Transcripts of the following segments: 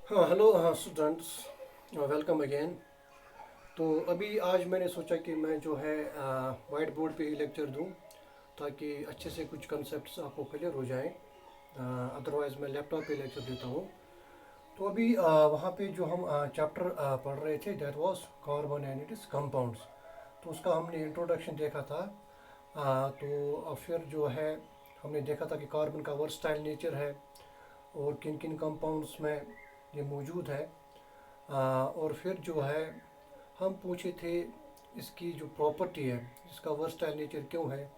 हाँ हेलो हाँ students, welcome again. तो अभी आज मैंने सोचा कि मैं जो है वाइट बोर्ड पे ही लेक्चर दूं ताकि अच्छे से कुछ कंसेप्ट्स आपको क्लियर हो जाएं। अदरवाइज़ मैं लैपटॉप पे लेक्चर देता हूँ। तो अभी वहाँ पे जो हम चैप्टर पढ़ रहे थे that was carbon and it's compounds. तो उसका हमने इंट्रोडक्शन देखा था। तो फिर जो है हमने देखा था कि कार्बन का वर्सटाइल नेचर है और किन किन कंपाउंड्स में ये मौजूद है। और फिर जो है हम पूछे थे इसकी जो प्रॉपर्टी है, इसका वर्सटाइल नेचर क्यों है,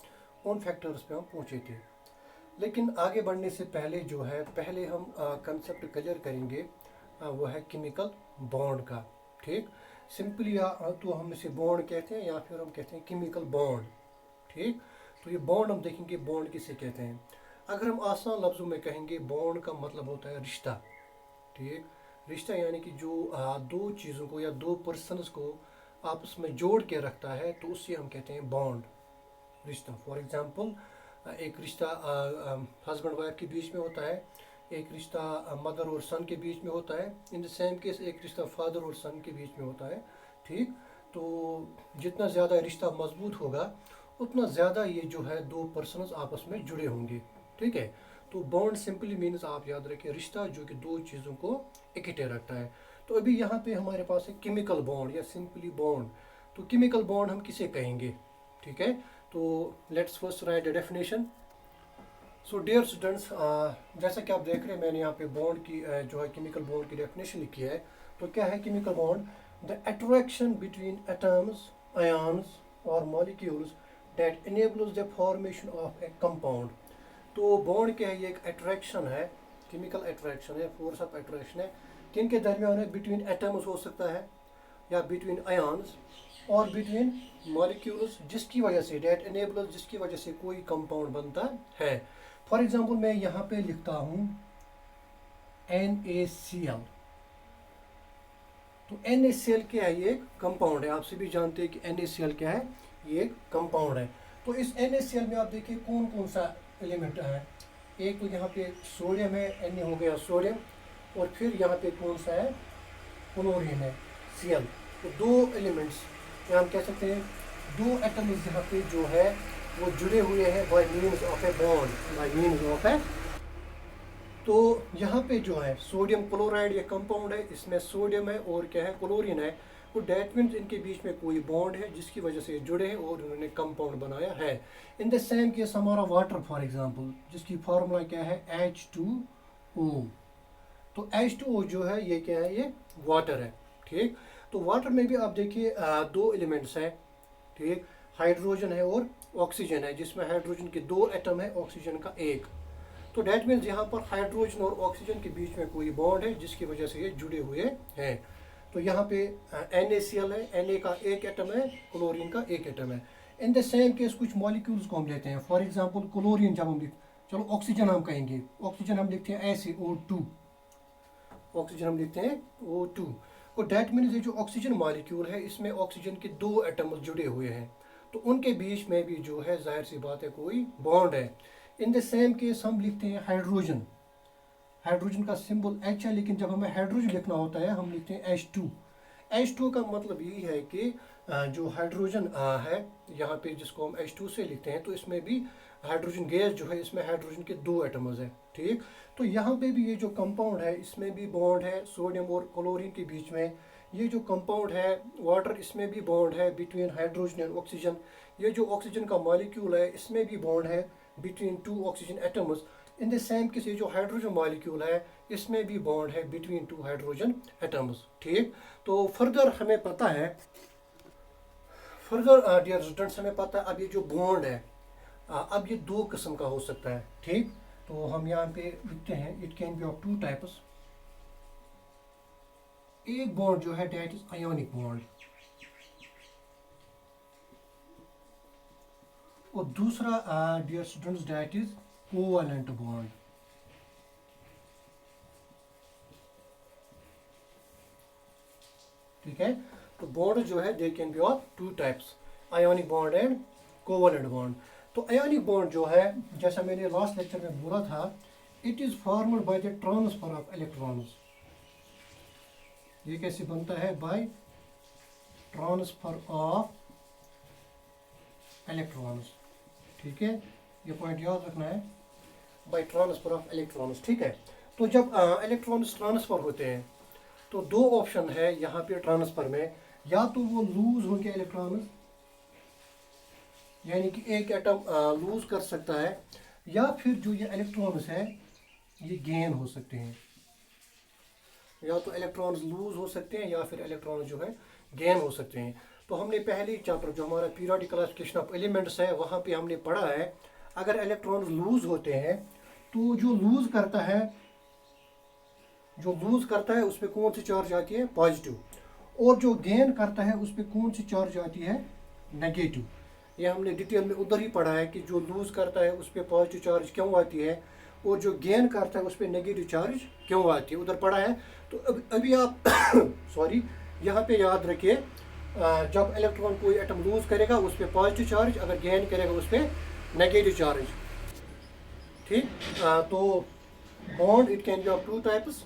उन फैक्टर्स पे हम पूछे थे। लेकिन आगे बढ़ने से पहले जो है पहले हम कंसेप्ट क्लियर करेंगे। वो है केमिकल बॉन्ड का। ठीक, सिंपली तो हम इसे बॉन्ड कहते हैं या फिर हम कहते हैं केमिकल बॉन्ड। ठीक, तो ये बॉन्ड हम देखेंगे बॉन्ड किसे कहते हैं। अगर हम आसान लफ्ज़ों में कहेंगे बॉन्ड का मतलब होता है रिश्ता। ठीक, रिश्ता यानी कि जो दो चीज़ों को या दो पर्सनस को आपस में जोड़ के रखता है तो उससे हम कहते हैं बॉन्ड, रिश्ता। फॉर एग्जांपल एक रिश्ता हस्बैंड वाइफ के बीच में होता है, एक रिश्ता मदर और सन के बीच में होता है। इन द सेम केस एक रिश्ता फादर और सन के बीच में होता है। ठीक, तो जितना ज़्यादा रिश्ता मजबूत होगा उतना ज़्यादा ये जो है दो पर्सनस आपस में जुड़े होंगे। ठीक है, तो बॉन्ड सिंपली मीन्स आप याद रखें रिश्ता जो कि दो चीज़ों को इकट्ठे रखता है। तो अभी यहाँ पे हमारे पास है केमिकल बॉन्ड या सिंपली बॉन्ड। तो केमिकल बॉन्ड हम किसे कहेंगे? ठीक है, तो let's first write the definition. So dear students, जैसा कि आप देख रहे हैं मैंने यहाँ पे बॉन्ड की जो है केमिकल बॉन्ड की डेफिनेशन लिखी है। तो क्या है chemical bond? The attraction between atoms, ions और molecules that enables the formation of a compound. तो बॉन्ड क्या है? ये एक अट्रैक्शन है, केमिकल अट्रैक्शन है, फोर्स ऑफ अट्रैक्शन है। किन के दरमियान है? बिटवीन एटम्स हो सकता है या बिटवीन आयन्स और बिटवीन मॉलिक्यूल्स, जिसकी वजह से डेट एनेबल्स, जिसकी वजह से कोई कंपाउंड बनता है। फॉर एग्जांपल मैं यहाँ पे लिखता हूँ NaCl। तो NaCl क्या है? ये एक कंपाउंड है। आप सभी जानते हैं कि NaCl क्या है? ये एक कंपाउंड है। तो इस NaCl में आप देखिए कौन कौन सा एलिमेंट है। एक तो यहाँ पे सोडियम है, Na हो गया सोडियम, और फिर यहाँ पे कौन सा है? क्लोरीन है, Cl। तो दो एलिमेंट्स या हम कह सकते हैं दो एटम्स यहाँ पे जो है वो जुड़े हुए हैं by means of a bond, by means of a. तो यहाँ पे जो है सोडियम क्लोराइड ये कंपाउंड है, इसमें सोडियम है और क्या है? क्लोरीन है। तो डैट मीन्स इनके बीच में कोई बॉन्ड है जिसकी वजह से जुड़े हैं और उन्होंने कंपाउंड बनाया है। इन द सेम केस हमारा वाटर फॉर एग्जांपल, जिसकी फार्मूला क्या है? H2O। तो H2O जो है ये क्या है? ये वाटर है। ठीक, तो वाटर में भी आप देखिए दो एलिमेंट्स हैं। ठीक, हाइड्रोजन है और ऑक्सीजन है, जिसमें हाइड्रोजन के दो एटम है, ऑक्सीजन का एक। तो डैट मीन्स यहाँ पर हाइड्रोजन और ऑक्सीजन के बीच में कोई बॉन्ड है जिसकी वजह से ये जुड़े हुए हैं। तो यहाँ पे NaCl है, Na का एक एटम है, क्लोरीन का एक एटम है। इन द सेम केस कुछ मॉलिक्यूल्स को हम लेते हैं। फॉर एग्जांपल क्लोरीन जब हम चलो ऑक्सीजन हम कहेंगे, ऑक्सीजन हम लिखते हैं ऐसे O2। ऑक्सीजन हम लिखते हैं O2। और डैट मीन्स ये जो ऑक्सीजन मॉलिक्यूल है इसमें ऑक्सीजन के दो एटम्स जुड़े हुए हैं, तो उनके बीच में भी जो है जाहिर सी बात है कोई बॉन्ड है। इन द सेम केस हम लिखते हैं हाइड्रोजन। हाइड्रोजन का सिंबल H है, लेकिन जब हमें हाइड्रोजन लिखना होता है हम लिखते हैं H2। H2 का मतलब यही है कि जो हाइड्रोजन है यहाँ पे जिसको हम H2 से लिखते हैं, तो इसमें भी हाइड्रोजन गैस जो है इसमें हाइड्रोजन के दो एटम्स हैं। ठीक, तो यहाँ पे भी ये जो कंपाउंड है इसमें भी बॉन्ड है सोडियम और क्लोरीन के बीच में। ये जो कंपाउंड है वाटर, इसमें भी बॉन्ड है बिटवीन हाइड्रोजन एंड ऑक्सीजन। ये जो ऑक्सीजन का मॉलिक्यूल है इसमें भी बॉन्ड है between two oxygen atoms. In the same case ये जो हाइड्रोजन मॉलिक्यूल है इसमें भी बॉन्ड है बिटवीन टू हाइड्रोजन एटम्स। ठीक, तो फर्दर हमें पता है, फर्दर डियर स्टूडेंट्स हमें पता है अब ये जो बॉन्ड है अब ये दो किस्म का हो सकता है। ठीक, तो हम यहाँ पे लिखते हैं it can be of two types. एक बॉन्ड जो है डेट इज आयोनिक बॉन्ड, और दूसरा dear students that is covalent bond. ठीक है, तो बॉन्ड जो है they can be of two types, ionic bond and covalent bond. तो आयोनिक बॉन्ड जो है जैसा मैंने लास्ट लेक्चर में बोला था, it is formed by the transfer of electrons. ये कैसे बनता है? By transfer of electrons. ठीक है, ये पॉइंट याद रखना है, बाय ट्रांसफर ऑफ इलेक्ट्रॉन्स। ठीक है, तो जब इलेक्ट्रॉन्स ट्रांसफर होते हैं तो दो ऑप्शन है यहाँ पे ट्रांसफर में, या तो वो लूज होंगे इलेक्ट्रॉन्स, यानी कि एक एटम लूज कर सकता है, या फिर जो ये इलेक्ट्रॉन्स है ये गेन हो सकते हैं। या तो इलेक्ट्रॉन्स लूज हो सकते हैं या फिर इलेक्ट्रॉन्स जो है गेन हो सकते हैं। तो हमने पहले ही चैप्टर जो हमारा पीरियोडिक क्लासिफिकेशन ऑफ एलिमेंट्स है वहाँ पे हमने पढ़ा है, अगर इलेक्ट्रॉन्स लूज होते हैं तो जो लूज करता है उस पर कौन सी चार्ज आती है? पॉजिटिव। और जो गेन करता है उस पर कौन सी चार्ज आती है? नेगेटिव। ये हमने डिटेल में उधर ही पढ़ा है कि जो लूज करता है उस पर पॉजिटिव चार्ज क्यों आती है और जो गेन करता है उस पर नेगेटिव चार्ज क्यों आती है, उधर पढ़ा है। तो अभी आप सॉरी यहाँ पे याद रखिए, जब इलेक्ट्रॉन कोई एटम लूज करेगा उस पर पॉजिटिव चार्ज, अगर गेन करेगा उस पर नेगेटिव चार्ज। ठीक, तो bond it can be of two types,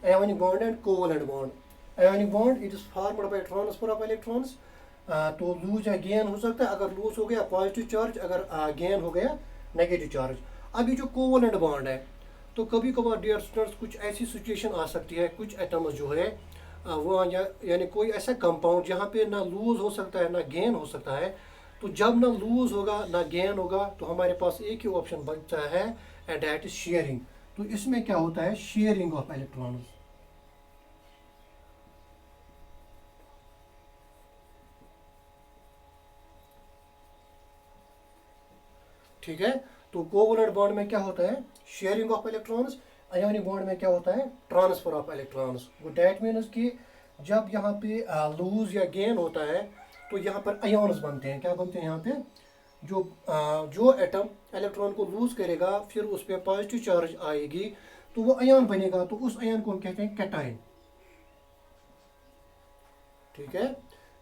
ionic bond and covalent bond. Ionic bond it is formed by transfer of electrons. तो लूज या गेन हो सकता है, अगर लूज हो गया पॉजिटिव चार्ज, अगर गेन हो गया नेगेटिव चार्ज। अभी जो कोवलेंट बॉन्ड है, तो कभी कभार डियर स्टूडेंट्स कुछ ऐसी सिचुएशन आ सकती है, कुछ एटम्स जो है वो यानी कोई ऐसा कंपाउंड जहाँ पे ना लूज हो सकता है ना गेन हो सकता है। तो जब ना लूज होगा ना गेन होगा तो हमारे पास एक ही ऑप्शन बचता है, एंड दैट इज शेयरिंग। तो इसमें क्या होता है? Sharing of electrons. ठीक है, तो कोवलेंट बॉन्ड में क्या होता है? Sharing of electrons. Ionic bond में क्या होता है? Transfer of electrons. That means कि जब यहाँ पे लूज या गेन होता है तो यहाँ पर आयोन्स बनते हैं। क्या बनते हैं यहाँ पे? जो एटम इलेक्ट्रॉन को लूज करेगा फिर उस पर पॉजिटिव चार्ज आएगी तो वो आयन बनेगा, तो उस आयन को हम कहते हैं कैटायन। ठीक है,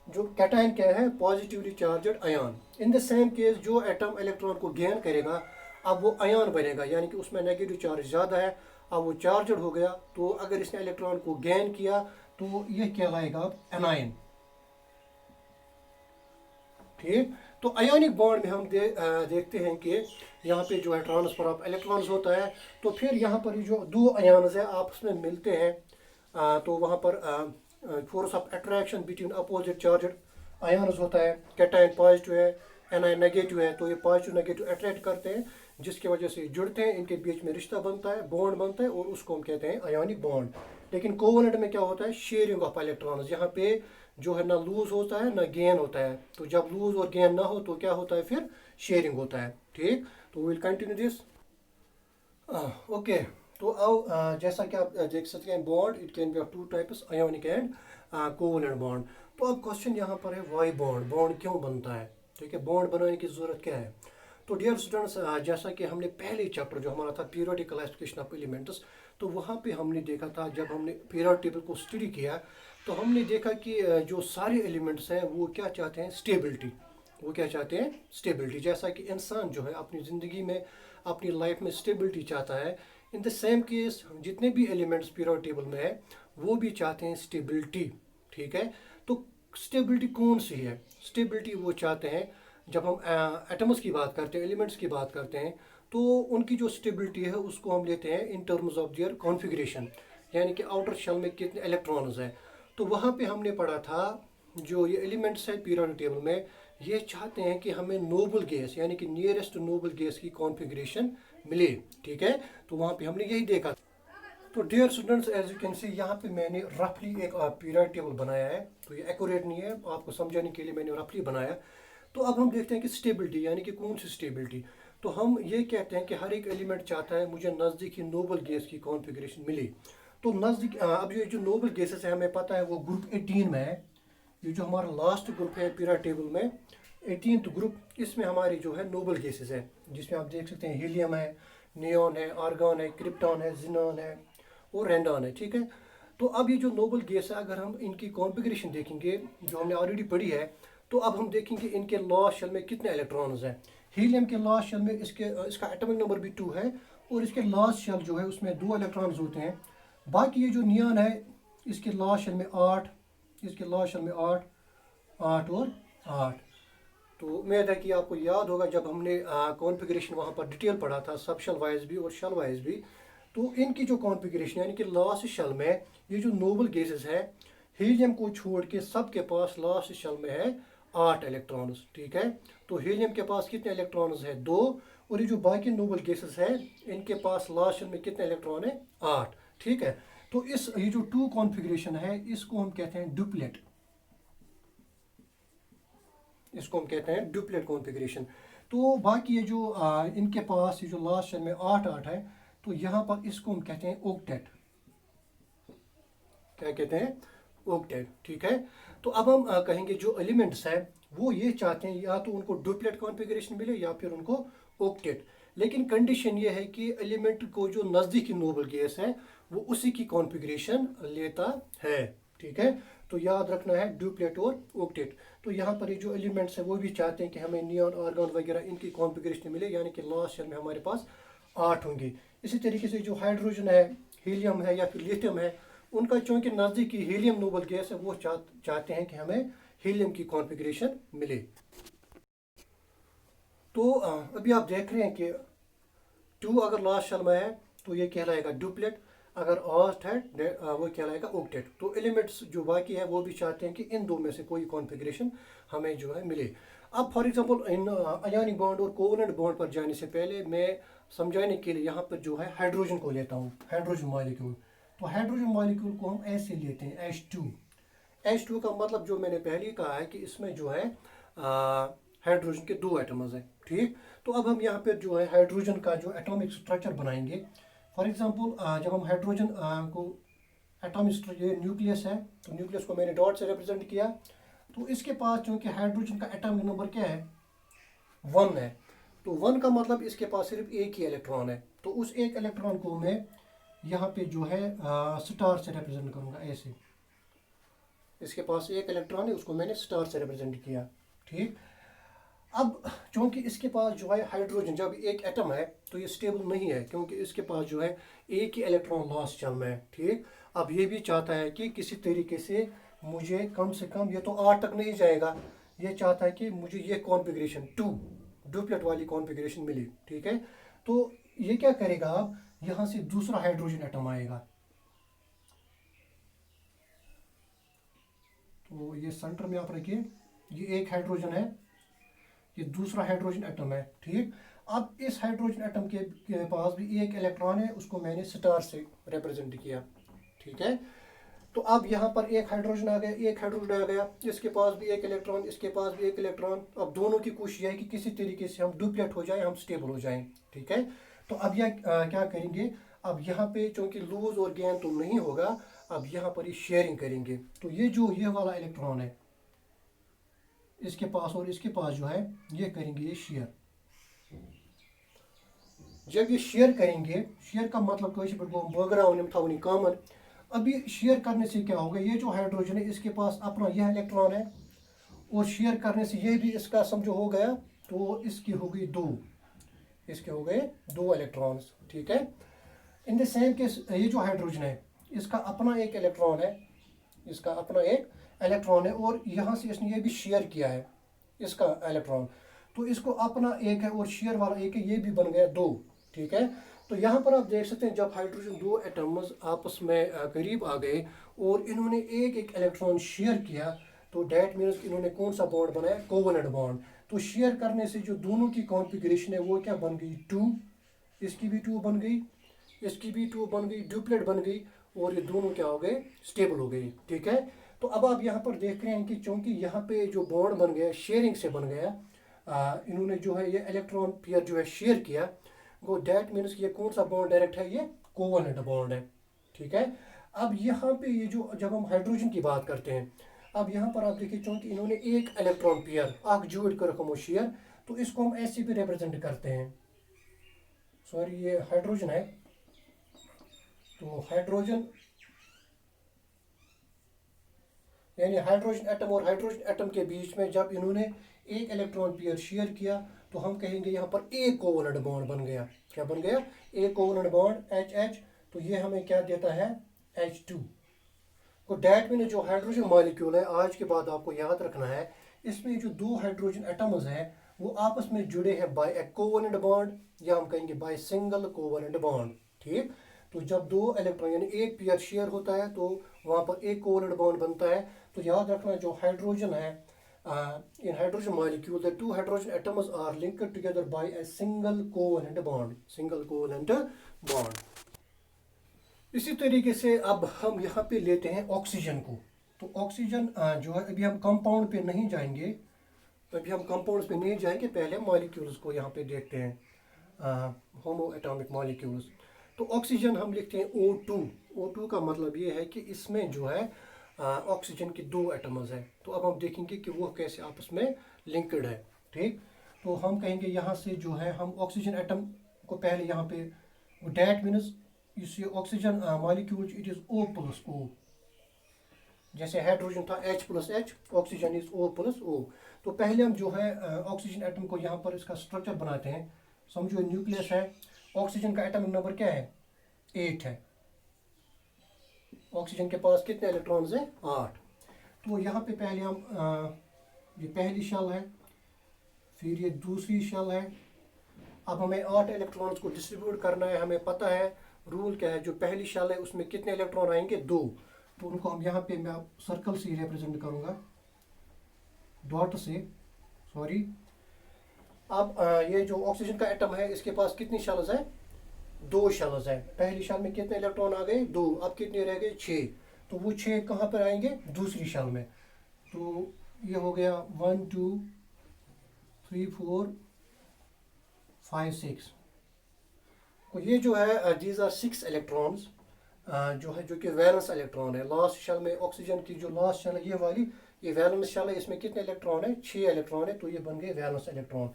जो कैटायन क्या है? Positively charged ion. In the same case जो एटम इलेक्ट्रॉन को गेन करेगा अब वो आयन बनेगा, यानी कि उसमें नेगेटिव चार्ज ज़्यादा है, अब वो चार्जड हो गया। तो अगर इसने इलेक्ट्रॉन को गेन किया तो ये कहलाएगा एनायन। ठीक, तो आयोनिक बॉन्ड में हम देखते हैं कि यहाँ पे जो है ट्रांसफर ऑफ इलेक्ट्रॉन्स होता है। तो फिर यहाँ पर जो दो आयन्स है आपस में मिलते हैं, तो वहाँ पर force of attraction between opposite charged ions होता है। कैटायन पॉजिटिव है, एनायन नेगेटिव है, तो ये पॉजिटिव नेगेटिव अट्रैक्ट करते हैं जिसकी वजह से जुड़ते हैं, इनके बीच में रिश्ता बनता है, बॉन्ड बनता है, और उसको हम कहते हैं आयोनिक बॉन्ड। लेकिन कोवलेंट में क्या होता है? Sharing of electrons. यहाँ पे जो है ना लूज होता है ना गेन होता है, तो जब लूज और गेन ना हो तो क्या होता है? फिर शेयरिंग होता है। ठीक, तो विल कंटिन्यू दिस। ओके, तो अब जैसा कि आप देख सकते हैं, bond it can be of two types, ionic and covalent bond. तो अब क्वेश्चन यहाँ पर है वाई बॉन्ड, बॉन्ड क्यों बनता है? ठीक है, बॉन्ड बनाने की ज़रूरत क्या है? तो डियर स्टूडेंट्स, जैसा कि हमने पहले चैप्टर जो हमारा था पीरियोडिक क्लासिफिकेशन ऑफ एलिमेंट्स, तो वहाँ पे हमने देखा था, जब हमने पीरियोडिक टेबल को स्टडी किया तो हमने देखा कि जो सारे एलिमेंट्स हैं वो क्या चाहते हैं? स्टेबिलिटी। वो क्या चाहते हैं? स्टेबिलिटी। जैसा कि इंसान जो है अपनी ज़िंदगी में अपनी लाइफ में स्टेबिलिटी चाहता है, इन द सेम केस जितने भी एलिमेंट्स पीरियोडिक टेबल में है वो भी चाहते हैं स्टेबिलिटी। ठीक है, तो स्टेबिलिटी कौन सी है? स्टेबिलिटी वो चाहते हैं, जब हम एटम्स की बात करते हैं, एलिमेंट्स की बात करते हैं, तो उनकी जो स्टेबिलिटी है उसको हम लेते हैं in terms of their configuration, यानी कि आउटर शेल में कितने इलेक्ट्रॉन्स हैं। तो वहाँ पे हमने पढ़ा था जो ये एलिमेंट्स है पीरियोडिक टेबल में, ये चाहते हैं कि हमें नोबल गैस यानी कि नियरेस्ट नोबल गैस की कॉन्फ़िगरेशन मिले। ठीक है, तो वहाँ पे हमने यही देखा। तो dear students, as you can see यहाँ पे मैंने रफली एक पीरियोडिक टेबल बनाया है, तो ये एक्यूरेट नहीं है, आपको समझाने के लिए मैंने रफली बनाया। तो अब हम देखते हैं कि स्टेबिलिटी यानी कि कौन सी स्टेबिलिटी। तो हम ये कहते हैं कि हर एक एलिमेंट चाहता है मुझे नज़दीकी नोबल गैस की कॉन्फ़िगरेशन मिले। तो नज़दीक अब ये जो नोबल गैसेस है हमें पता है वो ग्रुप 18 में है। ये जो हमारा लास्ट ग्रुप है पीरियोडिक टेबल में 18th ग्रुप, इसमें हमारी जो है नोबल गैसेस है, जिसमें आप देख सकते हैं हीलियम है, नियॉन है, आर्गन है, क्रिप्टॉन है, जिनॉन है और रेंडॉन है। ठीक है, तो अब ये जो नोबल गैस है अगर हम इनकी कॉन्फ़िगरेशन देखेंगे जो हमने ऑलरेडी पढ़ी है, तो अब हम देखेंगे इनके लास्ट शेल में कितने इलेक्ट्रॉन्स हैं। हीलियम के लास्ट शेल में इसका एटॉमिक नंबर भी 2 है और इसके लास्ट शेल जो है उसमें 2 इलेक्ट्रॉन्स होते हैं। बाकी ये जो नियॉन है इसके लास्ट शेल में 8, इसके लास्ट शेल में 8, 8 और 8। तो उम्मीद है कि आपको याद होगा जब हमने कॉन्फ़िगरेशन वहाँ पर डिटेल पढ़ा था, सब शेल वाइज भी और शेल वाइज भी। तो इनकी जो कॉन्फ़िगरेशन यानी कि लास्ट शेल में ये जो नोबल गैसेस है, हीलियम को छोड़ के सबके पास लास्ट शेल में है 8 इलेक्ट्रॉन्स, ठीक है। तो हीलियम के पास कितने इलेक्ट्रॉन्स है? 2। और ये जो बाकी नोबल गैसेस है इनके पास लास्ट शेल में कितने इलेक्ट्रॉन है? 8, ठीक है। तो इस ये जो 2 कॉन्फ़िगरेशन है इसको हम कहते हैं डुप्लेट, इसको हम कहते हैं डुप्लेट कॉन्फ़िगरेशन। तो बाकी ये जो इनके पास ये जो लास्ट शेल में 8 8 है, तो यहाँ पर इसको हम कहते हैं ऑक्टेट। क्या कहते हैं? ऑक्टेट, ठीक है। तो अब हम कहेंगे जो एलिमेंट्स है वो ये चाहते हैं या तो उनको डुप्लेट कॉन्फ़िगरेशन मिले या फिर उनको ऑक्टेट। लेकिन कंडीशन ये है कि एलिमेंट को जो नज़दीकी नोबल गैस है वो उसी की कॉन्फ़िगरेशन लेता है, ठीक है। तो याद रखना है डुप्लेट और ऑक्टेट। तो यहाँ पर ये जो एलिमेंट्स है वो भी चाहते हैं कि हमें नियॉन, आर्गॉन वगैरह इनकी कॉन्फ़िगरेशन मिले, यानी कि लास्ट शेल में हमारे पास 8 होंगे। इसी तरीके से जो हाइड्रोजन है, हीलियम है या फिर लिथियम है, उनका चूंकि नज़दीकी हीलियम नोबल गैस है वो चाहते हैं कि हमें हीलियम की कॉन्फ़िगरेशन मिले। तो अभी आप देख रहे हैं कि 2 अगर लास्ट शेल में है तो ये कहलाएगा डुप्लेट, अगर 8 है वो कहलाएगा ऑक्टेट। तो एलिमेंट्स जो बाकी है वो भी चाहते हैं कि इन दो में से कोई कॉन्फ़िगरेशन हमें जो है मिले। अब for example in ionic bond और कोवलेंट बॉन्ड पर जाने से पहले मैं समझाने के लिए यहाँ पर जो है हाइड्रोजन को लेता हूँ, हाइड्रोजन मॉलिक्यूल। तो हाइड्रोजन मॉलिक्यूल को हम ऐसे लेते हैं H2। H2 का मतलब जो मैंने पहले ही कहा है कि इसमें जो है हाइड्रोजन के 2 एटम्स हैं, ठीक। तो अब हम यहाँ पर जो है हाइड्रोजन का जो एटॉमिक स्ट्रक्चर बनाएंगे। फॉर एग्जांपल जब हम हाइड्रोजन को एटॉमिक स्ट्रक्चर, ये न्यूक्लियस है, तो न्यूक्लियस को मैंने डॉट से रिप्रेजेंट किया। तो इसके पास चूँकि हाइड्रोजन का एटॉमिक नंबर क्या है? 1 है। तो 1 का मतलब इसके पास सिर्फ एक ही इलेक्ट्रॉन है। तो उस एक इलेक्ट्रॉन को मैं यहाँ पे जो है स्टार से रिप्रेजेंट करूँगा ऐसे। इसके पास एक इलेक्ट्रॉन है, उसको मैंने स्टार से रिप्रेजेंट किया, ठीक। अब चूंकि इसके पास जो है हाइड्रोजन जब एक एटम है तो ये स्टेबल नहीं है, क्योंकि इसके पास जो है एक ही इलेक्ट्रॉन लास्ट शेल में है, ठीक। अब ये भी चाहता है कि किसी तरीके से मुझे कम से कम, ये तो 8 तक नहीं जाएगा, ये चाहता है कि मुझे ये कॉन्फ़िगरेशन 2 डुप्लेट वाली कॉन्फ़िगरेशन मिली, ठीक है। तो ये क्या करेगा? अब यहाँ से दूसरा हाइड्रोजन एटम आएगा। तो ये सेंटर में आप रखिए, ये एक हाइड्रोजन है, ये दूसरा हाइड्रोजन एटम है, ठीक। अब इस हाइड्रोजन एटम के पास भी एक इलेक्ट्रॉन है, उसको मैंने स्टार से रिप्रेजेंट किया, ठीक है। तो अब यहाँ पर एक हाइड्रोजन आ गया, एक हाइड्रोजन आ गया, इसके पास भी एक इलेक्ट्रॉन, इसके पास भी एक इलेक्ट्रॉन। अब दोनों की कोशिश है कि किसी तरीके से हम डुप्लेट हो जाए, हम स्टेबल हो जाएं, ठीक है। तो अब यह क्या करेंगे? अब यहाँ पे चूंकि लूज और गेन तो नहीं होगा, अब यहाँ पर ये शेयरिंग करेंगे। तो ये जो ये वाला इलेक्ट्रॉन है इसके पास और इसके पास जो है ये करेंगे ये शेयर। जब ये शेयर करेंगे, शेयर का मतलब कैसे बैकग्राउंड में था उन्हीं कॉमन। अभी शेयर करने से क्या होगा? ये जो हाइड्रोजन है इसके पास अपना यह इलेक्ट्रॉन है, और शेयर करने से ये भी इसका समझो हो गया, तो इसकी हो गई 2, इसके हो गए 2 इलेक्ट्रॉन्स, ठीक है। इन द सेम केस ये जो हाइड्रोजन है इसका अपना एक इलेक्ट्रॉन है, इसका अपना एक इलेक्ट्रॉन है, और यहाँ से इसने ये भी शेयर किया है इसका इलेक्ट्रॉन, तो इसको अपना एक है और शेयर वाला एक है, ये भी बन गया 2, ठीक है। तो यहाँ पर आप देख सकते हैं जब हाइड्रोजन 2 एटम्स आपस में करीब आ गए और इन्होंने एक एक इलेक्ट्रॉन शेयर किया, तो डैट मीन्स इन्होंने कौन सा बॉन्ड बनाया? Covalent bond. तो शेयर करने से जो दोनों की कॉन्फ़िगरेशन है वो क्या बन गई? 2। इसकी भी 2 बन गई, इसकी भी 2 बन गई, डुप्लेट बन गई, और ये दोनों क्या हो गए? स्टेबल हो गई, ठीक है। तो अब आप यहाँ पर देख रहे हैं कि चूंकि यहाँ पे जो बॉन्ड बन गया शेयरिंग से बन गया, इन्होंने जो है ये इलेक्ट्रॉन पेयर जो है शेयर किया, वो डैट मीन्स ये कौन सा बॉन्ड डायरेक्ट है? ये कोवेलेंट बॉन्ड है, ठीक है। अब यहाँ पे ये जो जब हम हाइड्रोजन की बात करते हैं, अब यहाँ पर आप देखिए चूंकि इन्होंने एक इलेक्ट्रॉन पेयर आग जोड़ कर रखा शेयर, तो इसको हम ऐसे भी रिप्रेजेंट करते हैं। सॉरी, ये हाइड्रोजन है, तो हाइड्रोजन यानी हाइड्रोजन एटम और हाइड्रोजन एटम के बीच में जब इन्होंने एक इलेक्ट्रॉन पेयर शेयर किया, तो हम कहेंगे यहाँ पर एक कोवेलेंट बॉन्ड बन गया। क्या बन गया? एक कोवेलेंट बॉन्ड, H H। तो ये हमें क्या देता है? H2। तो डैट मीन जो हाइड्रोजन मॉलिक्यूल है, आज के बाद आपको याद रखना है, इसमें जो दो हाइड्रोजन एटम्स हैं वो आपस में जुड़े हैं बाय ए कोवेलेंट बॉन्ड, या हम कहेंगे बाय सिंगल कोवेलेंट बॉन्ड। ठीक, तो जब दो इलेक्ट्रॉन यानी एक पेयर शेयर होता है तो वहाँ पर एक कोवेलेंट बॉन्ड बनता है। तो याद रखना जो हाइड्रोजन है, in hydrogen molecule the two hydrogen atoms are linked together by a single covalent bond। इसी तरीके से अब हम यहाँ पे लेते हैं ऑक्सीजन को। तो ऑक्सीजन जो है, अभी हम कंपाउंड पे नहीं जाएंगे, पहले मॉलिक्यूल्स को यहाँ पे देखते हैं, होमो एटॉमिक मॉलिक्यूल्स। तो ऑक्सीजन हम लिखते हैं O2। O2 का मतलब ये है कि इसमें जो है ऑक्सीजन की दो एटम्स हैं। तो अब हम देखेंगे कि वो कैसे आपस में लिंक्ड है। ठीक, तो हम कहेंगे यहाँ से जो है हम ऑक्सीजन एटम को पहले यहाँ पे डैट मीन्स इस oxygen molecule it is O+O। जैसे हाइड्रोजन था H+H, ऑक्सीजन इज O+O। तो पहले हम जो है ऑक्सीजन एटम को यहाँ पर इसका स्ट्रक्चर बनाते हैं। समझो न्यूक्लियस है, ऑक्सीजन का एटॉमिक नंबर क्या है, 8 है। ऑक्सीजन के पास कितने इलेक्ट्रॉन्स हैं, 8। तो यहाँ पे पहले हम ये पहली शेल है, फिर ये दूसरी शेल है। अब हमें 8 इलेक्ट्रॉन्स को डिस्ट्रीब्यूट करना है। हमें पता है रूल क्या है, जो पहली शेल है उसमें कितने इलेक्ट्रॉन आएंगे, 2। तो उनको हम यहाँ पे मैं सर्कल से रिप्रेजेंट करूँगा, डॉट से, सॉरी। अब ये जो ऑक्सीजन का एटम है इसके पास कितनी शेल्स है, 2 शेल्स है। पहली शेल में कितने इलेक्ट्रॉन आ गए, 2। अब कितने रह गए, 6। तो वो 6 कहाँ पर आएंगे, दूसरी शेल में। तो ये हो गया 1 2 3 4 5 6। तो ये जो है दीज आर 6 इलेक्ट्रॉन्स जो है, जो कि वैलेंस इलेक्ट्रॉन है। लास्ट शेल में ऑक्सीजन की जो लास्ट शेल है ये वाली, ये वैलेंस शेल है। इसमें कितने इलेक्ट्रॉन है, 6 इलेक्ट्रॉन है। तो ये बन गए वैलेंस इलेक्ट्रॉन।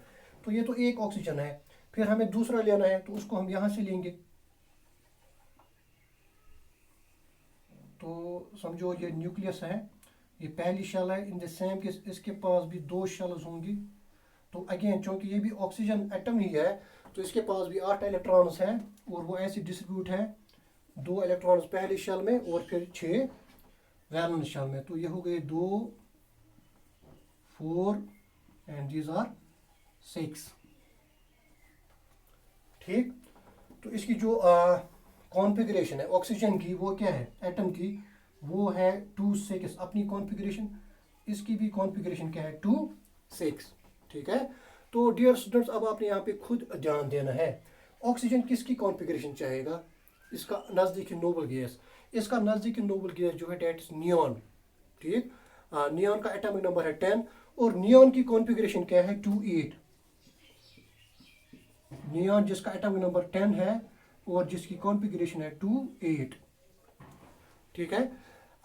तो ये तो एक ऑक्सीजन है। फिर हमें दूसरा लेना है, तो उसको हम यहाँ से लेंगे। तो समझो ये न्यूक्लियस है, ये पहली शेल है। इन द सेम केस इसके पास भी 2 शेल्स होंगी। तो अगेन चूँकि ये भी ऑक्सीजन एटम ही है, तो इसके पास भी 8 इलेक्ट्रॉन्स हैं, और वो ऐसे डिस्ट्रीब्यूट है, 2 इलेक्ट्रॉन्स पहली शेल में और फिर 6 वैलेंस शेल में। तो ये हो गए 2 4 एंड दीज आर 6। ठीक, तो इसकी जो कॉन्फ़िगरेशन है ऑक्सीजन की, वो क्या है, एटम की, वो है 2 6। अपनी कॉन्फ़िगरेशन, इसकी भी कॉन्फ़िगरेशन क्या है, 2 6। ठीक है। तो डियर स्टूडेंट्स, अब आपने यहाँ पे खुद ध्यान देना है, ऑक्सीजन किसकी कॉन्फ़िगरेशन चाहेगा, इसका नज़दीकी नोबल गैस। इसका नज़दीकी नोबल गैस जो है डेट इज नियॉन। ठीक, नियॉन का एटॉमिक नंबर है 10, और नियॉन की कॉन्फ़िगरेशन क्या है, 2 8। नियॉन जिसका एटॉमिक नंबर 10 है और जिसकी कॉन्फ़िगरेशन है 2 8। ठीक है।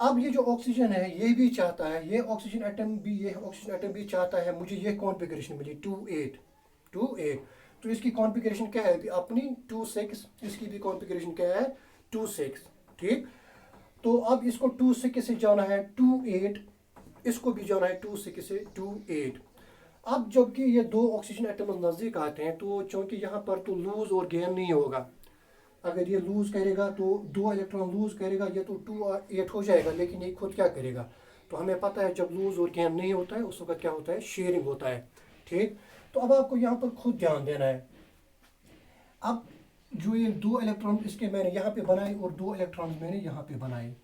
अब ये जो ऑक्सीजन है ये भी चाहता है, ये ऑक्सीजन एटम भी चाहता है मुझे ये कॉन्फ़िगरेशन मिली 2 8। तो इसकी कॉन्फ़िगरेशन क्या है, अपनी 2 6। इसकी भी कॉन्फ़िगरेशन क्या है, 2 6। ठीक, तो अब इसको 2 6 से जाना है 2 8, इसको भी जाना है 2 6 से 2 8। अब जबकि ये 2 ऑक्सीजन एटम नज़दीक आते हैं, तो चूँकि यहाँ पर तो लूज और गेन नहीं होगा। अगर ये लूज करेगा तो 2 इलेक्ट्रॉन लूज करेगा, ये तो 2 8 हो जाएगा, लेकिन ये खुद क्या करेगा। तो हमें पता है जब लूज और गेन नहीं होता है उस वक्त क्या होता है, शेयरिंग होता है। ठीक, तो अब आपको यहाँ पर खुद ध्यान देना है। अब जो ये 2 इलेक्ट्रॉन इसके मैंने यहाँ पे बनाए और 2 इलेक्ट्रॉन मैंने यहाँ पे बनाए।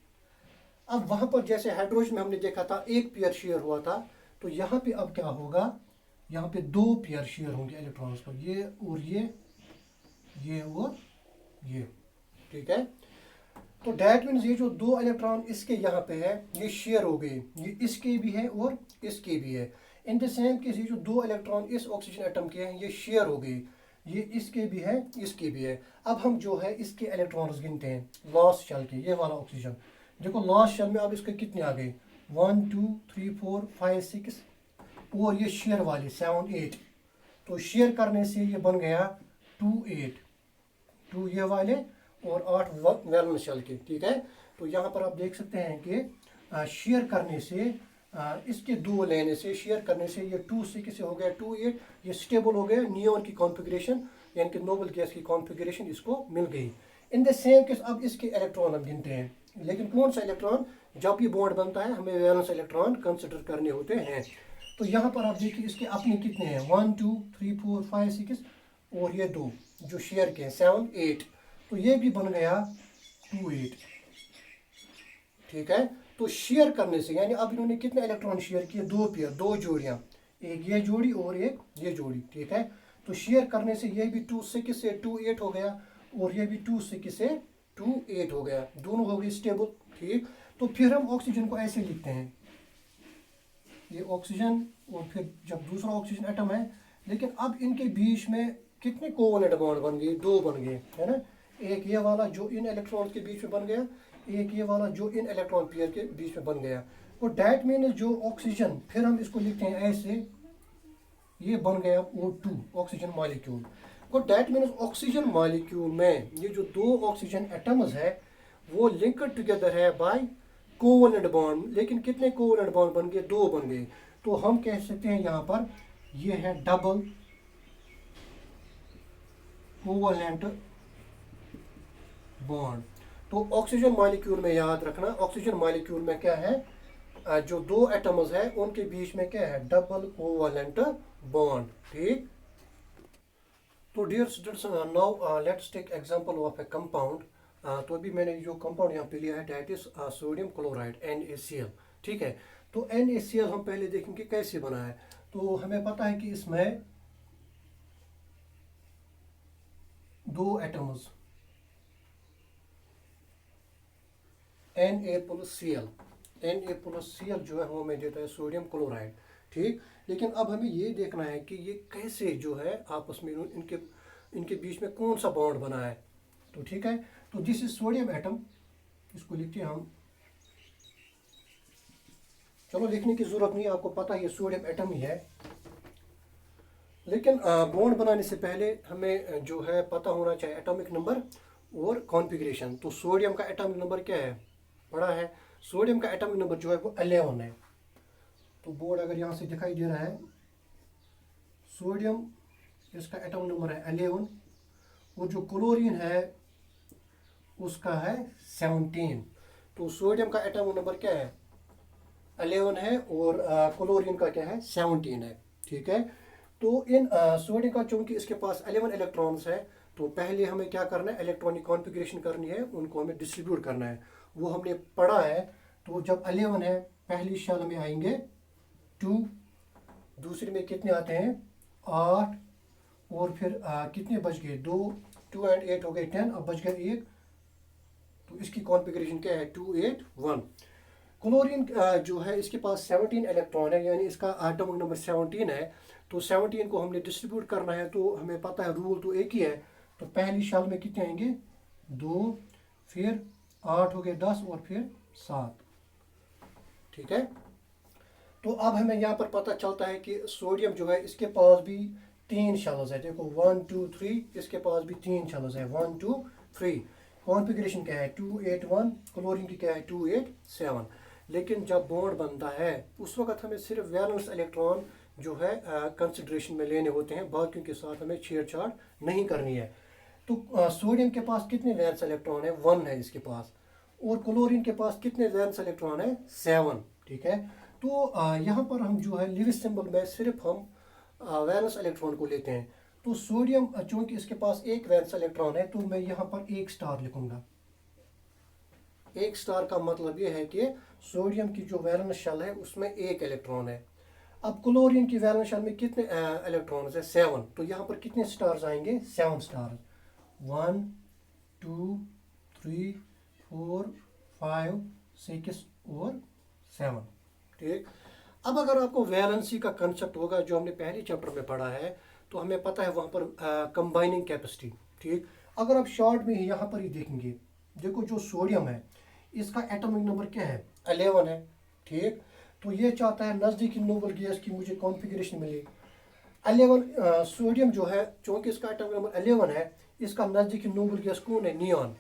अब वहाँ पर जैसे हाइड्रोजन में हमने देखा था एक पेयर शेयर हुआ था, तो यहाँ पे अब क्या होगा, यहाँ पे 2 पेयर शेयर होंगे इलेक्ट्रॉन्स को, ये और ये और ये। ठीक है। तो डैट मीन्स ये जो 2 इलेक्ट्रॉन इसके यहाँ पे है ये शेयर हो गए, ये इसके भी है और इसके भी है। इन द सेम केस ये जो 2 इलेक्ट्रॉन इस ऑक्सीजन एटम के हैं ये शेयर हो गए, ये इसके भी है इसके भी है। अब हम जो है इसके इलेक्ट्रॉन्स गिनते हैं लास्ट शेल के, ये वाला ऑक्सीजन। देखो लास्ट शेल में अब इसके कितने आ गए, 1 2 3 4 5 6, और ये शेयर वाले 7 8। तो शेयर करने से ये बन गया 2 8, 2 ये वाले और 8 वैलेंस शेल के। ठीक है। तो यहाँ पर आप देख सकते हैं कि शेयर करने से, इसके 2 लेने से, शेयर करने से ये 2 6 से हो गया 2 8। ये स्टेबल हो गया, नियॉन की कॉन्फ़िगरेशन यानी कि नोबल गैस की कॉन्फ़िगरेशन इसको मिल गई। इन द सेम केस अब इसके इलेक्ट्रॉन हम गिनते हैं। लेकिन कौन सा इलेक्ट्रॉन, जब ये बॉन्ड बनता है हमें वैलेंस इलेक्ट्रॉन कंसिडर करने होते हैं। तो यहाँ पर आप देखिए इसके अपने कितने हैं, 1 2 3 4 5 6 और ये दो जो शेयर के हैं 7 8, तो ये भी बन गया 2 8। ठीक है, तो शेयर करने से यानी अब इन्होंने कितने इलेक्ट्रॉन शेयर किए, दो पेयर, दो जोड़ियां, एक ये जोड़ी और एक ये जोड़ी। ठीक है, तो शेयर करने से ये भी 2 6 से 2 8 हो गया और ये भी 2 6 से 2 8 हो गया, दोनों हो गए स्टेबल। ठीक, तो फिर हम ऑक्सीजन को ऐसे लिखते हैं, ये ऑक्सीजन और फिर जब दूसरा ऑक्सीजन एटम है, लेकिन अब इनके बीच में कितने कोवलेंट बॉन्ड बन गए, दो बन गए, है ना। एक ये वाला जो इन इलेक्ट्रॉन के बीच में बन गया, एक ये वाला जो इन इलेक्ट्रॉन पेयर के बीच में बन गया। तो डैट मीन्स जो ऑक्सीजन, फिर हम इसको लिखते हैं ऐसे, ये बन गया O2 ऑक्सीजन मॉलिक्यूल। तो डैट मीन्स ऑक्सीजन मॉलिक्यूल में ये जो दो ऑक्सीजन एटम्स है वो लिंक्ड टुगेदर है बाय कोवलेंट बॉन्ड। लेकिन कितने कोवलेंट बॉन्ड बन गए, दो बन गए। तो हम कह सकते हैं यहाँ पर ये है डबल कोवलेंट बॉन्ड। तो ऑक्सीजन मॉलिक्यूल में याद रखना, ऑक्सीजन मॉलिक्यूल में क्या है, जो दो एटम्स है उनके बीच में क्या है, डबल कोवलेंट बॉन्ड। ठीक, तो dear students, now let's take example of a compound. तो अभी मैंने जो कंपाउंड यहाँ पे लिया है that is sodium chloride NaCl। ठीक है, तो NaCl हम पहले देखेंगे कैसे बना है। तो हमें पता है कि इसमें दो एटम्स Na+Cl जो है वो हमें देता है सोडियम क्लोराइड। ठीक, लेकिन अब हमें ये देखना है कि ये कैसे जो है आपस में इनके बीच में कौन सा बॉन्ड बना है। तो ठीक है, तो दिस इज सोडियम एटम, इसको लिखते हैं हम, चलो लिखने की जरूरत नहीं, आपको पता है ये सोडियम एटम ही है। लेकिन बॉन्ड बनाने से पहले हमें जो है पता होना चाहिए एटॉमिक नंबर और कॉन्फ़िगरेशन। तो सोडियम का एटॉमिक नंबर क्या है, पढ़ा है, सोडियम का एटॉमिक नंबर जो है वो 11 है। तो बोर्ड अगर यहाँ से दिखाई दे रहा है, सोडियम इसका एटॉमिक नंबर है 11 और जो क्लोरीन है उसका है 17। तो सोडियम का एटॉमिक नंबर क्या है, 11 है और क्लोरीन का क्या है, 17 है। ठीक है, तो इन सोडियम का चूंकि इसके पास 11 इलेक्ट्रॉन्स है, तो पहले हमें क्या करना है, इलेक्ट्रॉनिक कॉन्फ़िगरेशन करनी है, उनको हमें डिस्ट्रीब्यूट करना है, वो हमने पढ़ा है। तो जब 11 है, पहली शेल में आएंगे 2, दूसरे में कितने आते हैं 8 और फिर कितने बच गए, 2 2 और 8 हो गए 10, अब बच गया 1। तो इसकी कॉन्फ़िगरेशन क्या है, 2 8 1। क्लोरीन जो है इसके पास 17 इलेक्ट्रॉन है, यानी इसका एटॉमिक नंबर 17 है। तो 17 को हमने डिस्ट्रीब्यूट करना है, तो हमें पता है रूल तो एक ही है। तो पहली शेल में कितने आएंगे, 2, फिर 8 हो गए 10 और फिर 7। ठीक है, तो अब हमें यहाँ पर पता चलता है कि सोडियम जो है इसके पास भी 3 शेल्स है। देखो 1 2 3, इसके पास भी 3 शेल्स है, 1 2 3। कॉन्फ़िगरेशन क्या है, 2 8 1, क्लोरीन की क्या है 2 8 7। लेकिन जब बॉन्ड बनता है उस वक्त हमें सिर्फ वैलेंस इलेक्ट्रॉन जो है कंसिडरेशन में लेने होते हैं, बाकियों के साथ हमें छेड़छाड़ नहीं करनी है। तो सोडियम के पास कितने वैलेंस इलेक्ट्रॉन है, 1 है इसके पास, और क्लोरीन के पास कितने वैलेंस इलेक्ट्रॉन है, 7। ठीक है, तो यहाँ पर हम जो है लिविस सिंबल में सिर्फ हम वैलेंस इलेक्ट्रॉन को लेते हैं। तो सोडियम चूंकि इसके पास एक वैलेंस इलेक्ट्रॉन है, तो मैं यहाँ पर एक स्टार लिखूंगा। एक स्टार का मतलब ये है कि सोडियम की जो वैलेंस शेल है उसमें एक इलेक्ट्रॉन है। अब क्लोरीन की वैलेंस शेल में कितने इलेक्ट्रॉन है, 7। तो यहाँ पर कितने स्टार्स आएंगे, 7 स्टार, 1 2 3 4 5 6 और 7। ठीक, अब अगर आपको वैलेंसी का कंसेप्ट होगा जो हमने पहले चैप्टर में पढ़ा है, तो हमें पता है वहाँ पर कंबाइनिंग कैपेसिटी। ठीक, अगर आप शॉर्ट में ही यहाँ पर ही देखेंगे, देखो जो सोडियम है इसका एटॉमिक नंबर क्या है, 11 है। ठीक, तो ये चाहता है नज़दीकी नोबल गैस की मुझे कॉन्फ़िगरेशन मिले। 11 सोडियम जो है चूँकि इसका एटॉमिक नंबर 11 है, इसका नज़दीकी नोबल गैस कौन है, नियॉन।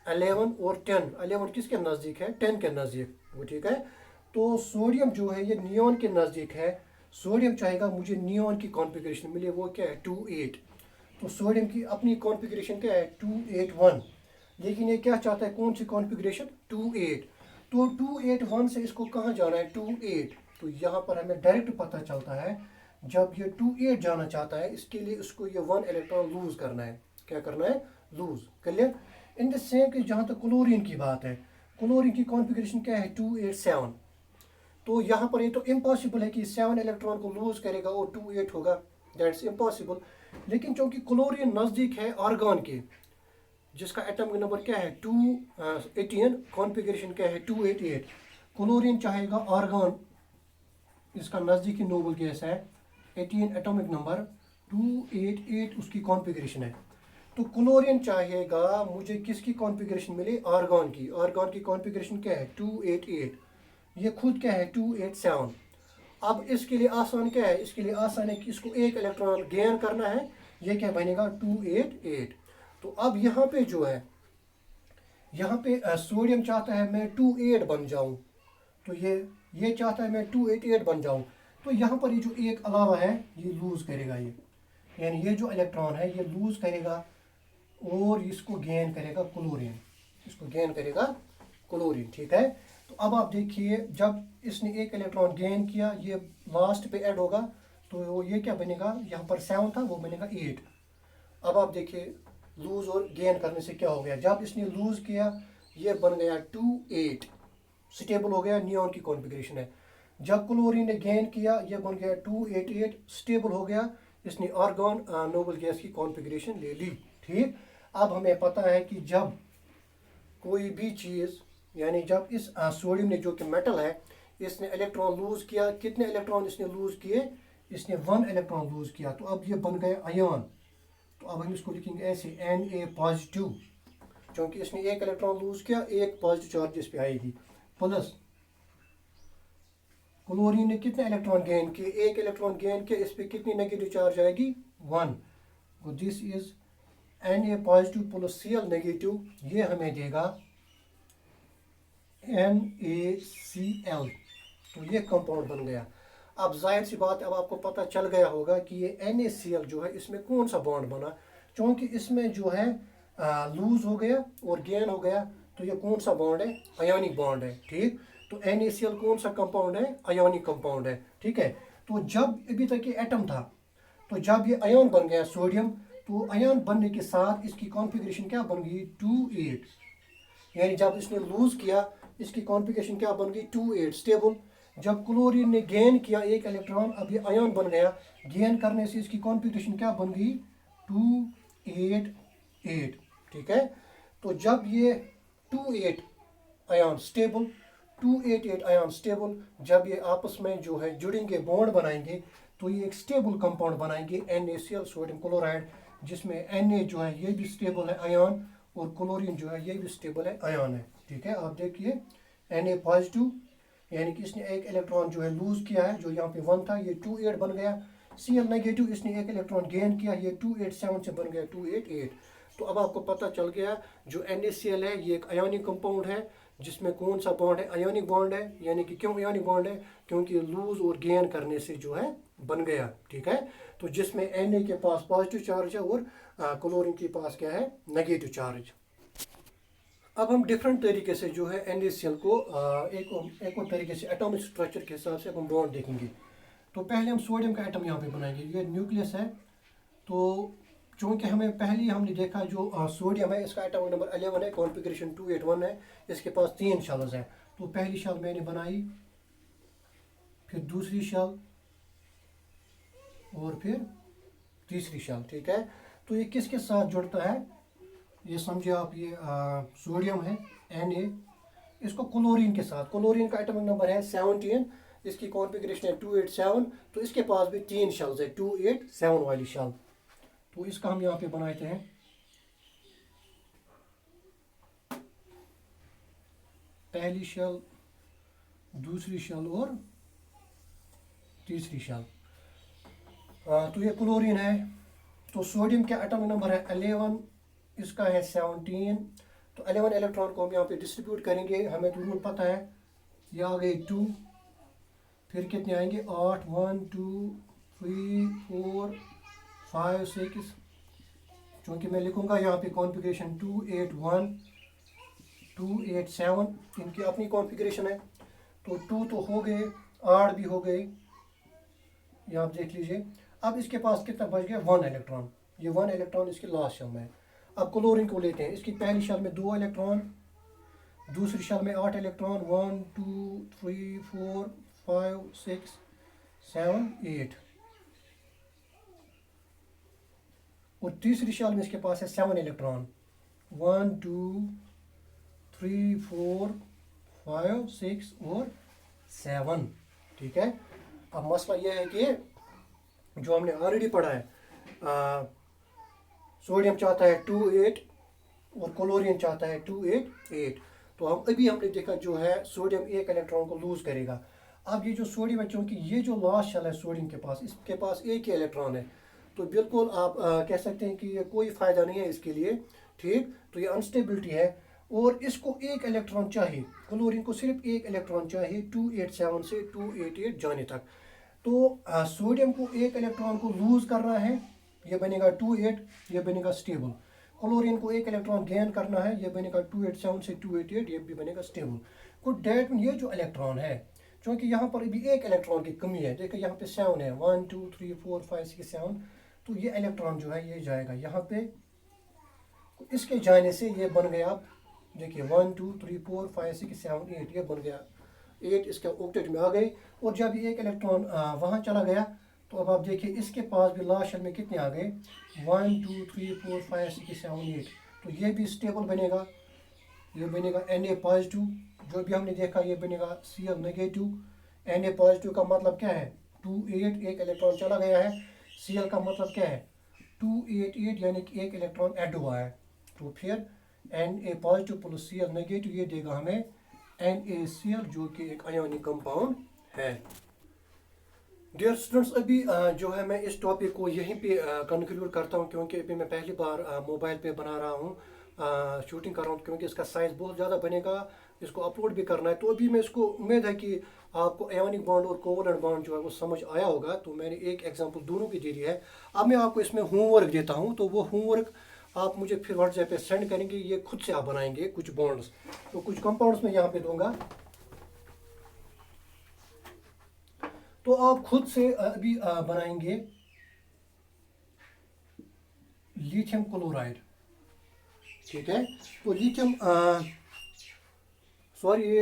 11 और 10, 11 किसके नज़दीक है, 10 के नज़दीक वो। ठीक है, तो सोडियम जो है ये नियॉन के नज़दीक है, सोडियम चाहेगा मुझे नियॉन की कॉन्फ़िगरेशन मिले, वो क्या है 2 8। तो सोडियम की अपनी कॉन्फ़िगरेशन क्या है 2 8 1। लेकिन ये क्या चाहता है, कौन सी कॉन्फ़िगरेशन, 2-8। तो 2-8-1 से इसको कहाँ जाना है, 2-8। तो यहाँ पर हमें डायरेक्ट पता चलता है जब ये 2-8 जाना चाहता है, इसके लिए इसको ये 1 इलेक्ट्रॉन लूज करना है। क्या करना है, loose. Clear. In the same कि जहाँ तक क्लोरीन की बात है, क्लोरीन की कॉन्फ़िगरेशन क्या है, 2-8-7। तो यहाँ पर ये तो इम्पॉसिबल है कि 7 इलेक्ट्रॉन को लूज करेगा और 2-8 होगा, दैट्स इम्पॉसिबल। लेकिन चूंकि क्लोरीन नज़दीक है आर्गन के, जिसका एटॉमिक नंबर क्या है, 218, कॉन्फ़िगरेशन क्या है, 288। क्लोरीन चाहेगा आर्गन, इसका नज़दीकी नोबल गैस है, 18 एटॉमिक नंबर, 288 उसकी कॉन्फ़िगरेशन है। तो क्लोरीन चाहेगा मुझे किसकी कॉन्फ़िगरेशन मिले, आर्गन की। आर्गन की कॉन्फ़िगरेशन क्या है, 288। ये खुद क्या है, 287। अब इसके लिए आसान क्या है, इसके लिए आसान है कि इसको एक इलेक्ट्रॉन गेन करना है। ये क्या बनेगा, 288। तो अब यहाँ पे जो है, यहाँ पे सोडियम चाहता है मैं 28 बन जाऊँ। तो ये चाहता है मैं 288 बन जाऊँ। तो यहाँ पर ये जो एक अलावा है ये लूज करेगा, ये यानी ये जो इलेक्ट्रॉन है ये लूज करेगा और इसको गेन करेगा क्लोरीन, इसको गेन करेगा क्लोरीन। ठीक है। तो अब आप देखिए, जब इसने एक इलेक्ट्रॉन गेन किया, ये लास्ट पे ऐड होगा, तो ये क्या बनेगा, यहाँ पर 7 था, वो बनेगा 8। अब आप देखिए लूज और गेन करने से क्या हो गया, जब इसने लूज किया ये बन गया 2-8, स्टेबल हो गया, नियॉन की कॉन्फ़िगरेशन है। जब क्लोरीन ने गेन किया ये बन गया 288, स्टेबल हो गया, इसने आर्गन नोबल गैस की कॉन्फ़िगरेशन ले ली। ठीक। अब हमें पता है कि जब कोई भी चीज़, यानी जब इस सोडियम ने, जो कि मेटल है, इसने इलेक्ट्रॉन लूज किया, कितने इलेक्ट्रॉन इसने लूज किए, इसने 1 इलेक्ट्रॉन लूज किया, तो अब ये बन गया आयन। तो अब हम इसको लिखेंगे ऐसे Na पॉजिटिव, क्योंकि इसने एक इलेक्ट्रॉन लूज किया, एक पॉजिटिव चार्ज इस पे आएगी। प्लस क्लोरीन ने कितने इलेक्ट्रॉन गेन किए, एक इलेक्ट्रॉन गेन किया, इस पे कितनी नेगेटिव चार्ज आएगी, 1। तो this is Na positive plus Cl negative, ये हमें देगा NaCl। तो ये कंपाउंड बन गया। अब जाहिर सी बात, अब आपको पता चल गया होगा कि ये NaCl जो है इसमें कौन सा बॉन्ड बना, क्योंकि इसमें जो है लूज हो गया और गेन हो गया, तो ये कौन सा बॉन्ड है, आयोनिक बॉन्ड है। ठीक। तो NaCl कौन सा कंपाउंड है, आयोनिक कंपाउंड है। ठीक है। तो जब अभी तक ये एटम था, तो जब ये आयन बन गया सोडियम, तो आयन बनने के साथ इसकी कॉन्फ़िगरेशन क्या बन गई, 2-8। यानी जब इसने लूज किया, इसकी कॉन्फ़िगरेशन क्या बन गई, 2-8, स्टेबल। जब क्लोरीन ने गेन किया एक इलेक्ट्रॉन, अब ये आयन बन गया, गेन करने से इसकी कॉन्फ़िगरेशन क्या बन गई, 2-8-8। ठीक है। तो जब ये 2-8 आयन स्टेबल, 2-8-8 आयन स्टेबल, जब ये आपस में जो है जुड़ेंगे, बॉन्ड बनाएंगे, तो ये एक स्टेबल कंपाउंड बनाएंगे, NaCl सोडियम क्लोराइड, जिसमें Na जो है ये भी स्टेबल है आयन, और क्लोरीन जो है ये भी स्टेबल है आयन है। ठीक है। आप देखिए Na पॉजिटिव, यानी कि इसने एक इलेक्ट्रॉन जो है लूज किया है, जो यहाँ पे 1 था, ये 2-8 बन गया। Cl नेगेटिव, इसने एक इलेक्ट्रॉन गेन किया, ये 2-8-7 से बन गया 2-8-8। तो अब आपको पता चल गया जो NaCl है ये एक आयोनिक कंपाउंड है, जिसमें कौन सा बॉन्ड है, आयोनिक बॉन्ड है। यानी कि क्यों आयोनिक बॉन्ड है, क्योंकि लूज और गेन करने से जो है बन गया। ठीक है। तो जिसमें Na के पास पॉजिटिव चार्ज है और क्लोरीन के पास क्या है, नेगेटिव चार्ज। अब हम डिफरेंट तरीके से जो है NaCl को एक और तरीके से एटॉमिक स्ट्रक्चर के हिसाब से हम बॉन्ड देखेंगे। तो पहले हम सोडियम का एटम यहाँ पे बनाएंगे, ये न्यूक्लियस है। तो चूँकि हमें पहले हमने देखा जो सोडियम है, इसका एटॉमिक नंबर 11 है, कॉन्फ़िगरेशन 281 है, इसके पास 3 शेल्स हैं। तो पहली शेल मैंने बनाई, फिर दूसरी शेल, और फिर तीसरी शेल। ठीक है। तो ये किसके साथ जुड़ता है, ये समझे आप, ये सोडियम है Na, इसको क्लोरीन के साथ, क्लोरीन का एटॉमिक नंबर है 17, इसकी कॉन्फ़िगरेशन है 287, तो इसके पास भी 3 शेल्स है, 287 वाली शेल। तो इसका हम यहाँ पे बनाते हैं, पहली शेल, दूसरी शेल और तीसरी शेल। तो ये क्लोरीन है। तो सोडियम का एटॉमिक नंबर है 11, इसका है 17। तो 11 इलेक्ट्रॉन को हम यहाँ पे डिस्ट्रीब्यूट करेंगे, हमें तो रूल पता है, ये आ गए 2, फिर कितने आएंगे, 8, 1 2 3 4 5 6 चूँकि मैं लिखूँगा यहाँ पे कॉन्फ़िगरेशन 281 287 इनकी अपनी कॉन्फ़िगरेशन है। तो 2 तो हो गए, 8 भी हो गए, ये आप देख लीजिए। अब इसके पास कितना बच गया, 1 इलेक्ट्रॉन। ये 1 इलेक्ट्रॉन इसकी लास्ट शेल में है। अब क्लोरीन को लेते हैं, इसकी पहली शेल में 2 इलेक्ट्रॉन, दूसरी शेल में 8 इलेक्ट्रॉन, 1 2 3 4 5 6 7 8, और तीसरी शेल में इसके पास है 7 इलेक्ट्रॉन, 1 2 3 4 5 6 और 7। ठीक है। अब मसला यह है कि जो हमने ऑलरेडी पढ़ा है, सोडियम चाहता है 28 और क्लोरीन चाहता है 288। तो हमने देखा जो है सोडियम एक इलेक्ट्रॉन को लूज करेगा। अब ये जो सोडियम है, चूँकि ये जो लास्ट शेल है सोडियम के पास, इसके पास एक ही इलेक्ट्रॉन है, तो बिल्कुल आप कह सकते हैं कि ये कोई फ़ायदा नहीं है इसके लिए। ठीक, तो ये अनस्टेबिलिटी है और इसको एक इलेक्ट्रॉन चाहिए, क्लोरीन को सिर्फ एक इलेक्ट्रॉन चाहिए 287 से 288 जाने तक। तो सोडियम को एक इलेक्ट्रॉन को लूज करना है, ये बनेगा 28, ये बनेगा स्टेबल। क्लोरीन को एक इलेक्ट्रॉन गेन करना है, ये बनेगा 287 से 288, ये भी बनेगा स्टेबल। तो डेट में ये जो इलेक्ट्रॉन है, क्योंकि यहाँ पर अभी एक इलेक्ट्रॉन की कमी है, देखिए यहाँ पे 7 है, 1 2 3 4 5 6 7, तो ये इलेक्ट्रॉन जो है ये जाएगा यहाँ पे। इसके जाने से ये बन गया, आप देखिए 1 2 3 4 5 6 7 8, ये बन गया 8, इसके ऑक्टेट में आ गए। और जब ये एक इलेक्ट्रॉन वहाँ चला गया, तो अब आप देखिए इसके पास भी लास्ट शेल में कितने आ गए, 1 2 3 4 5 6 7 8, तो ये भी स्टेबल बनेगा। ये बनेगा Na पॉजिटिव, जो भी हमने देखा ये बनेगा Cl नेगेटिव। Na पॉजिटिव का मतलब क्या है, 28, एक इलेक्ट्रॉन चला गया है। Cl का मतलब क्या है, 288, यानी कि एक इलेक्ट्रॉन ऐड हुआ है। तो फिर Na positive plus Cl negative, ये देगा हमें NaCl, जो कि एक आयोनिक कंपाउंड है। डियर स्टूडेंट्स, अभी जो है मैं इस टॉपिक को यहीं पे कंक्लूड करता हूँ, क्योंकि अभी मैं पहली बार मोबाइल पे बना रहा हूँ, शूटिंग कर रहा हूँ, क्योंकि इसका साइज़ बहुत ज़्यादा बनेगा, इसको अपलोड भी करना है। तो अभी मैं इसको, उम्मीद है कि आपको आयोनिक बॉन्ड और कोवलेंट बॉन्ड जो है वो समझ आया होगा। तो मैंने एक एग्जांपल दोनों की दे दी है। अब मैं आपको इसमें होमवर्क देता हूँ, तो वो होमवर्क आप मुझे फिर व्हाट्सएप पे सेंड करेंगे, ये खुद से आप बनाएंगे कुछ बॉन्ड्स। तो कुछ कंपाउंड्स मैं यहाँ पे दूंगा, तो आप खुद से अभी बनाएंगे लिथियम क्लोराइड। ठीक है, तो लिथियम सॉरी